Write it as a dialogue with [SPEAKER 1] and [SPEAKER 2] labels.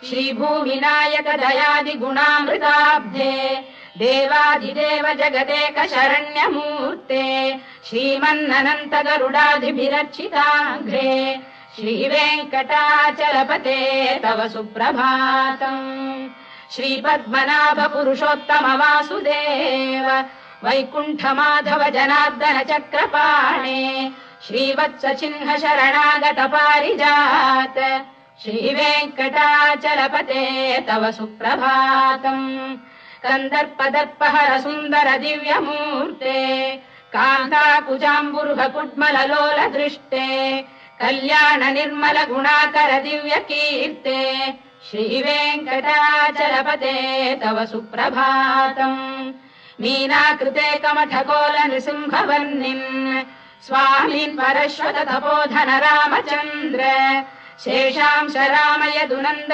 [SPEAKER 1] श्रीभूमिनायक दयादि गुणामृताब्धे देवादिदेव जगदेक शरण्यमूर्ते श्रीमन्ननन्त गरुडादिभिरर्चिताङ्घ्रे श्रीवेङ्कटाचलपते तव सुप्रभातम् श्रीपद्मनाभ पुरुषोत्तम वासुदेव वैकुण्ठ माधव जनार्दन चक्रपाणे श्रीवत्स चिह्न शरणागत पारिजात श्रीवेङ्कटाचलपते तव सुप्रभातम् कन्दर्पदर्पहर सुन्दर दिव्यमूर्ते कान्ताकुजाम्बुरुह कुड्मललोल दृष्टे कल्याण निर्मल गुणाकर दिव्य कीर्ते श्रीवेङ्कटाचलपते तव सुप्रभातम् मीनाकृते कमठकोल नृसिंहवर्णिन् स्वामीन् परश्वत तपोधन रामचन्द्र शेषांश रामयदुनन्द